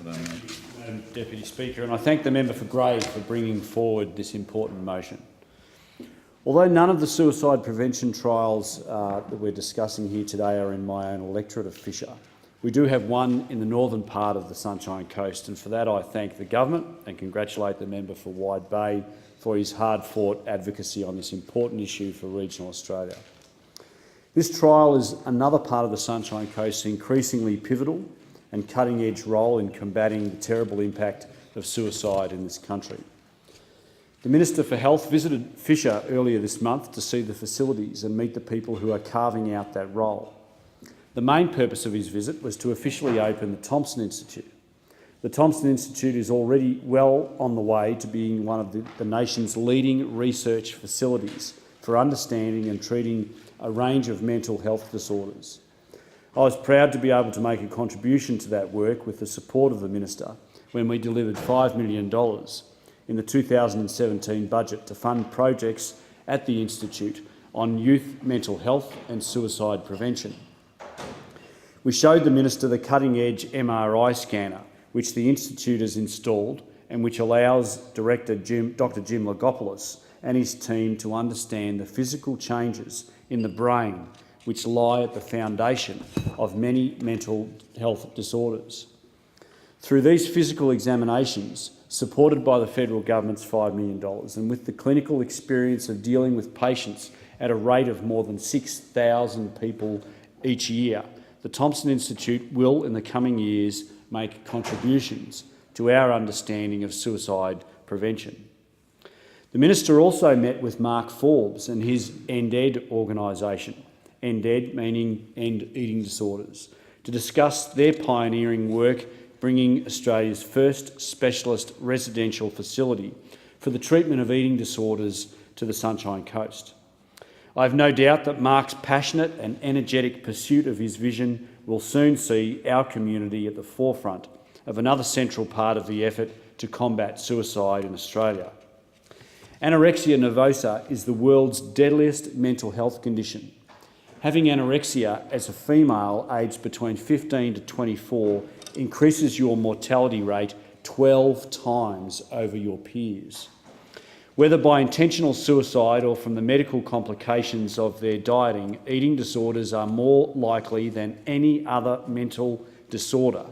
Madam Deputy Speaker, and I thank the member for Grey for bringing forward this important motion. Although none of the suicide prevention trials that we're discussing here today are in my own electorate of Fisher, we do have one in the northern part of the Sunshine Coast, and for that I thank the government and congratulate the member for Wide Bay for his hard-fought advocacy on this important issue for regional Australia. This trial is another part of the Sunshine Coast's increasingly pivotal and cutting-edge role in combating the terrible impact of suicide in this country. The Minister for Health visited Fisher earlier this month to see the facilities and meet the people who are carving out that role. The main purpose of his visit was to officially open the Thompson Institute. The Thompson Institute is already well on the way to being one of the nation's leading research facilities for understanding and treating a range of mental health disorders. I was proud to be able to make a contribution to that work with the support of the Minister when we delivered $5 million in the 2017 budget to fund projects at the Institute on youth mental health and suicide prevention. We showed the Minister the cutting-edge MRI scanner which the Institute has installed and which allows Dr. Jim Logopoulos and his team to understand the physical changes in the brain which lie at the foundation of many mental health disorders. Through these physical examinations, supported by the federal government's $5 million, and with the clinical experience of dealing with patients at a rate of more than 6,000 people each year, the Thompson Institute will, in the coming years, make contributions to our understanding of suicide prevention. The Minister also met with Mark Forbes and his EndEd organisation, EndEd meaning End Eating Disorders, to discuss their pioneering work bringing Australia's first specialist residential facility for the treatment of eating disorders to the Sunshine Coast. I have no doubt that Mark's passionate and energetic pursuit of his vision will soon see our community at the forefront of another central part of the effort to combat suicide in Australia. Anorexia nervosa is the world's deadliest mental health condition. Having anorexia as a female aged between 15 to 24 increases your mortality rate 12 times over your peers. Whether by intentional suicide or from the medical complications of their dieting, eating disorders are more likely than any other mental disorder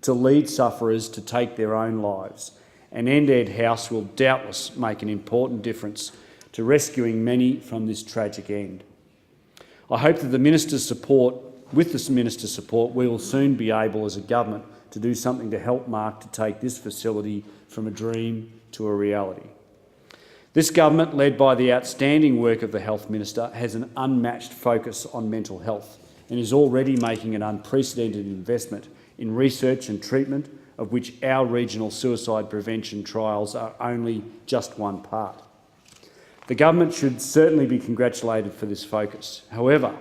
to lead sufferers to take their own lives, and EndEd House will doubtless make an important difference to rescuing many from this tragic end. I hope that with the Minister's support, we will soon be able as a government to do something to help Mark to take this facility from a dream to a reality. This government, led by the outstanding work of the Health Minister, has an unmatched focus on mental health and is already making an unprecedented investment in research and treatment, of which our regional suicide prevention trials are only just one part. The government should certainly be congratulated for this focus. However,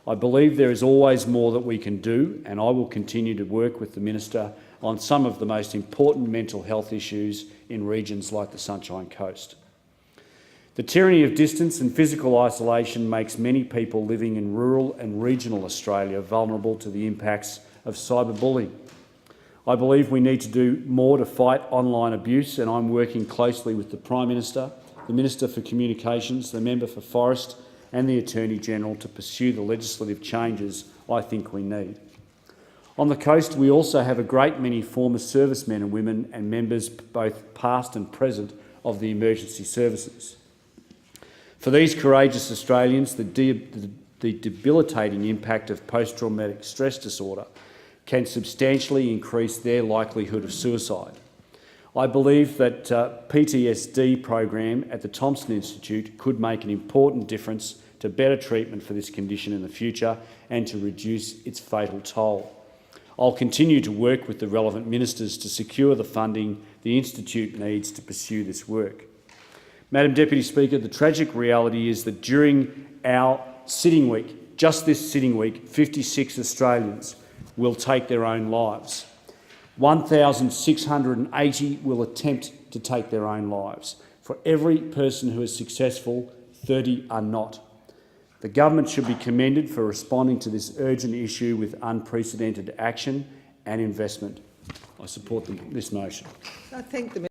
I believe there is always more that we can do, and I will continue to work with the Minister on some of the most important mental health issues in regions like the Sunshine Coast. The tyranny of distance and physical isolation makes many people living in rural and regional Australia vulnerable to the impacts of cyberbullying. I believe we need to do more to fight online abuse, and I'm working closely with the Prime Minister, the Minister for Communications, the Member for Forest and the Attorney-General to pursue the legislative changes I think we need. On the coast, we also have a great many former servicemen and women and members, both past and present, of the emergency services. For these courageous Australians, the debilitating impact of post-traumatic stress disorder can substantially increase their likelihood of suicide. I believe that PTSD program at the Thompson Institute could make an important difference to better treatment for this condition in the future and to reduce its fatal toll. I'll continue to work with the relevant ministers to secure the funding the Institute needs to pursue this work. Madam Deputy Speaker, the tragic reality is that during our sitting week, just this sitting week, 56 Australians will take their own lives. 1,680 will attempt to take their own lives. For every person who is successful, 30 are not. The government should be commended for responding to this urgent issue with unprecedented action and investment. I support this motion. I thank the